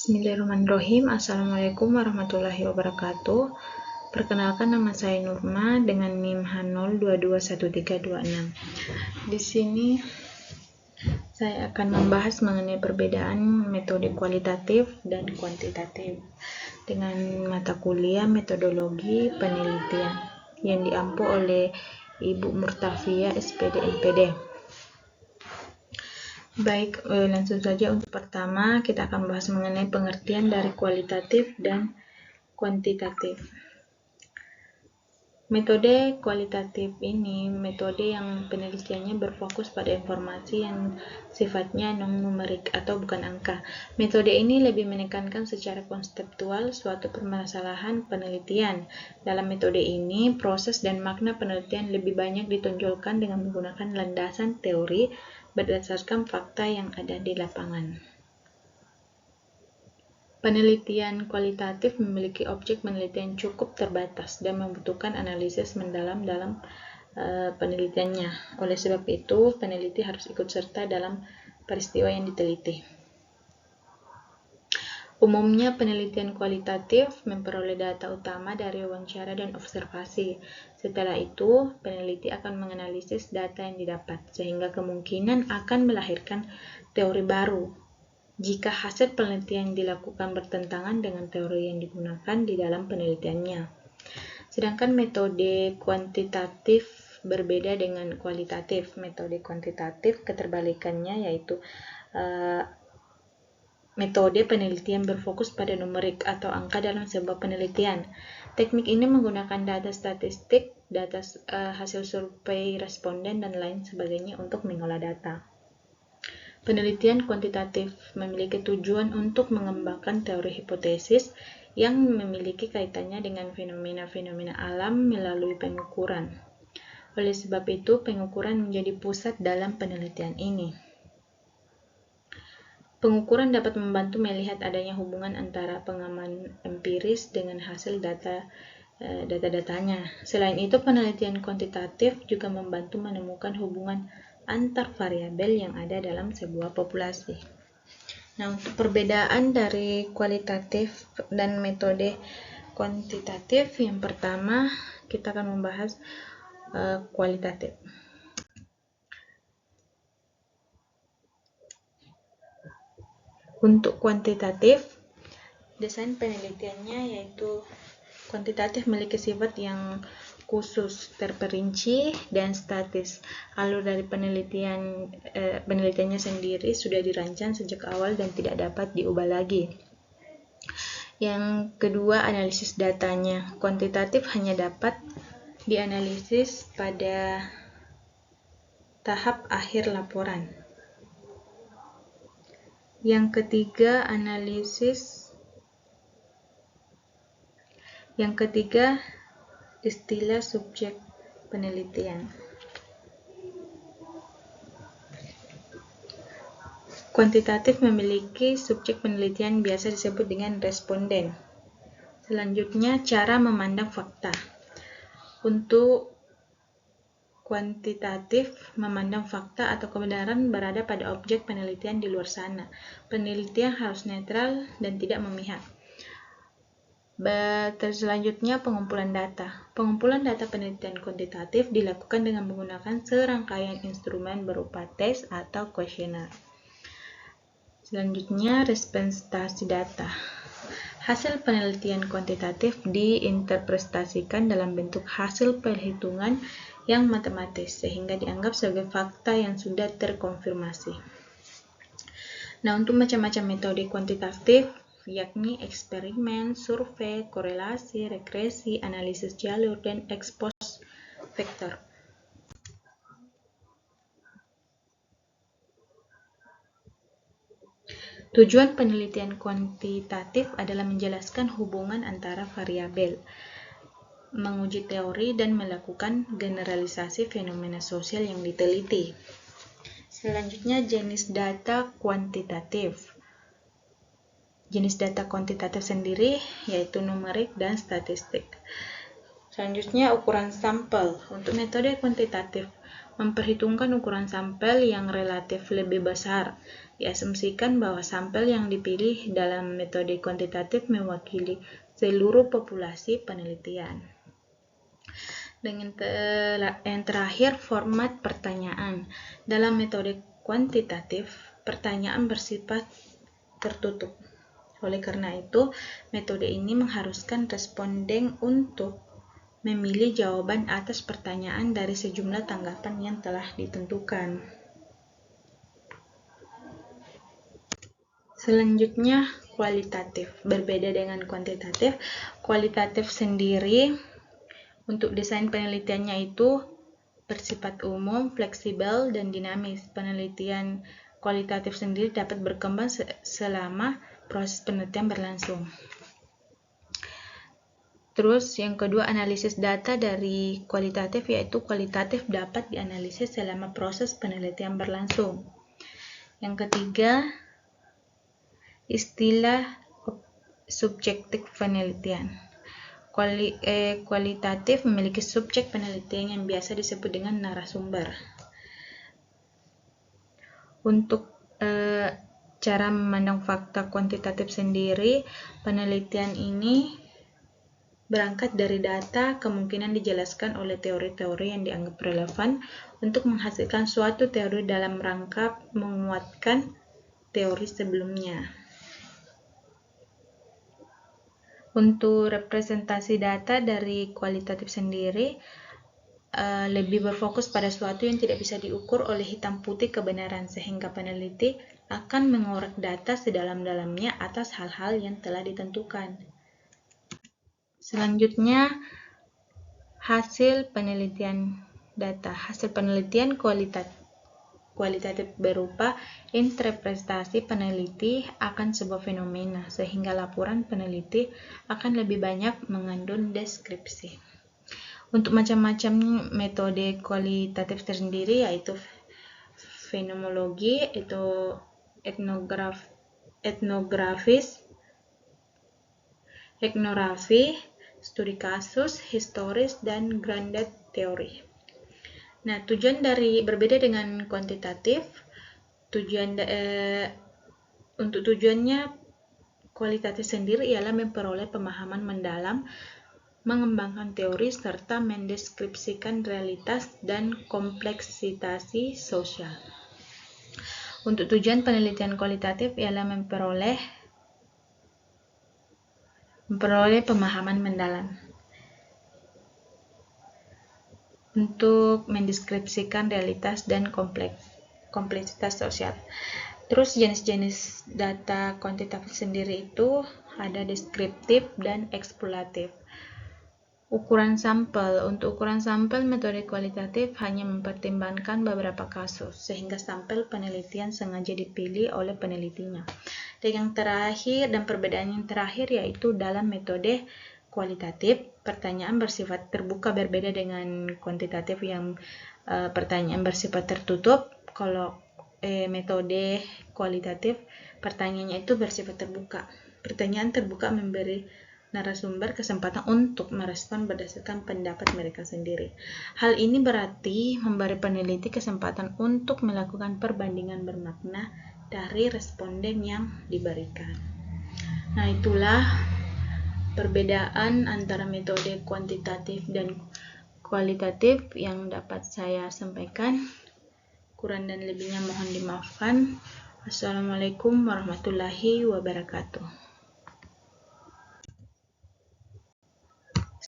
Bismillahirrahmanirrahim. Assalamualaikum warahmatullahi wabarakatuh. Perkenalkan, nama saya Nurma dengan NIM H0221326. Di sini saya akan membahas mengenai perbedaan metode kualitatif dan kuantitatif dengan mata kuliah metodologi penelitian yang diampu oleh Ibu Murtafia SPD MPD. Baik, langsung saja. Untuk pertama, kita akan bahas mengenai pengertian dari kualitatif dan kuantitatif. Metode kualitatif ini metode yang penelitiannya berfokus pada informasi yang sifatnya non-numerik atau bukan angka. Metode ini lebih menekankan secara konseptual suatu permasalahan penelitian. Dalam metode ini, proses dan makna penelitian lebih banyak ditonjolkan dengan menggunakan landasan teori berdasarkan fakta yang ada di lapangan. Penelitian kualitatif memiliki objek penelitian cukup terbatas dan membutuhkan analisis mendalam dalam penelitiannya. Oleh sebab itu, peneliti harus ikut serta dalam peristiwa yang diteliti. Umumnya, penelitian kualitatif memperoleh data utama dari wawancara dan observasi. Setelah itu, peneliti akan menganalisis data yang didapat, sehingga kemungkinan akan melahirkan teori baru jika hasil penelitian yang dilakukan bertentangan dengan teori yang digunakan di dalam penelitiannya. Sedangkan metode kuantitatif berbeda dengan kualitatif. Metode kuantitatif keterbalikannya yaitu metode penelitian berfokus pada numerik atau angka dalam sebuah penelitian. Teknik ini menggunakan data statistik, data hasil survei responden, dan lain sebagainya untuk mengolah data. Penelitian kuantitatif memiliki tujuan untuk mengembangkan teori hipotesis yang memiliki kaitannya dengan fenomena-fenomena alam melalui pengukuran. Oleh sebab itu, pengukuran menjadi pusat dalam penelitian ini. Pengukuran dapat membantu melihat adanya hubungan antara pengaman empiris dengan hasil data-datanya. Selain itu, penelitian kuantitatif juga membantu menemukan hubungan antar variabel yang ada dalam sebuah populasi. Nah, untuk perbedaan dari kualitatif dan metode kuantitatif, yang pertama kita akan membahas kualitatif. Untuk kuantitatif, desain penelitiannya yaitu kuantitatif memiliki sifat yang khusus, terperinci, dan statis. Alur dari penelitiannya sendiri sudah dirancang sejak awal dan tidak dapat diubah lagi. Yang kedua, analisis datanya. Kuantitatif hanya dapat dianalisis pada tahap akhir laporan. Yang ketiga, istilah subjek penelitian. Kuantitatif memiliki subjek penelitian biasa disebut dengan responden. Selanjutnya, cara memandang fakta. Untuk kuantitatif, memandang fakta atau kebenaran berada pada objek penelitian di luar sana. Penelitian harus netral dan tidak memihak. Selanjutnya, pengumpulan data. Pengumpulan data penelitian kuantitatif dilakukan dengan menggunakan serangkaian instrumen berupa tes atau kuesioner. Selanjutnya, representasi data. Hasil penelitian kuantitatif diinterpretasikan dalam bentuk hasil perhitungan yang matematis, sehingga dianggap sebagai fakta yang sudah terkonfirmasi. Nah, untuk macam-macam metode kuantitatif, yakni eksperimen, survei, korelasi, regresi, analisis jalur, dan ex post vektor. Tujuan penelitian kuantitatif adalah menjelaskan hubungan antara variabel, menguji teori, dan melakukan generalisasi fenomena sosial yang diteliti. Selanjutnya, jenis data kuantitatif. Jenis data kuantitatif sendiri yaitu numerik dan statistik. Selanjutnya, ukuran sampel. Untuk metode kuantitatif, memperhitungkan ukuran sampel yang relatif lebih besar. Diasumsikan bahwa sampel yang dipilih dalam metode kuantitatif mewakili seluruh populasi penelitian. Dan yang terakhir, format pertanyaan. Dalam metode kuantitatif, pertanyaan bersifat tertutup. Oleh karena itu, metode ini mengharuskan responden untuk memilih jawaban atas pertanyaan dari sejumlah tanggapan yang telah ditentukan. Selanjutnya, kualitatif. Berbeda dengan kuantitatif, kualitatif sendiri untuk desain penelitiannya itu bersifat umum, fleksibel, dan dinamis. Penelitian kualitatif sendiri dapat berkembang selama proses penelitian berlangsung. Terus yang kedua, analisis data dari kualitatif, yaitu kualitatif dapat dianalisis selama proses penelitian berlangsung. Yang ketiga, istilah subjektif penelitian. Kualitatif memiliki subjek penelitian yang biasa disebut dengan narasumber. Untuk cara memandang fakta kuantitatif sendiri, penelitian ini berangkat dari data, kemungkinan dijelaskan oleh teori-teori yang dianggap relevan untuk menghasilkan suatu teori dalam rangka menguatkan teori sebelumnya. Untuk representasi data dari kualitatif sendiri, lebih berfokus pada sesuatu yang tidak bisa diukur oleh hitam putih kebenaran, sehingga peneliti akan mengorek data sedalam-dalamnya atas hal-hal yang telah ditentukan. Selanjutnya, hasil penelitian data. Hasil penelitian kualitatif berupa interpretasi peneliti akan sebuah fenomena, sehingga laporan peneliti akan lebih banyak mengandung deskripsi. Untuk macam-macam metode kualitatif tersendiri, yaitu fenomenologi, itu etnografis, studi kasus, historis, dan grounded teori. Nah, tujuan dari berbeda dengan kuantitatif, untuk tujuannya kualitatif sendiri ialah memperoleh pemahaman mendalam, mengembangkan teori, serta mendeskripsikan realitas dan kompleksitas sosial. Untuk tujuan penelitian kualitatif ialah memperoleh pemahaman mendalam untuk mendeskripsikan realitas dan kompleksitas sosial. Terus jenis-jenis data kuantitatif sendiri itu ada deskriptif dan eksploratif. Ukuran sampel. Untuk ukuran sampel, metode kualitatif hanya mempertimbangkan beberapa kasus, sehingga sampel penelitian sengaja dipilih oleh penelitinya. Dan yang terakhir, dan perbedaan yang terakhir, yaitu dalam metode kualitatif, pertanyaan bersifat terbuka, berbeda dengan kuantitatif yang pertanyaan bersifat tertutup. Kalau metode kualitatif, pertanyaannya itu bersifat terbuka. Pertanyaan terbuka memberi narasumber kesempatan untuk merespon berdasarkan pendapat mereka sendiri. Hal ini berarti memberi peneliti kesempatan untuk melakukan perbandingan bermakna dari responden yang diberikan. Nah, itulah perbedaan antara metode kuantitatif dan kualitatif yang dapat saya sampaikan. Kurang dan lebihnya mohon dimaafkan. Wassalamualaikum warahmatullahi wabarakatuh.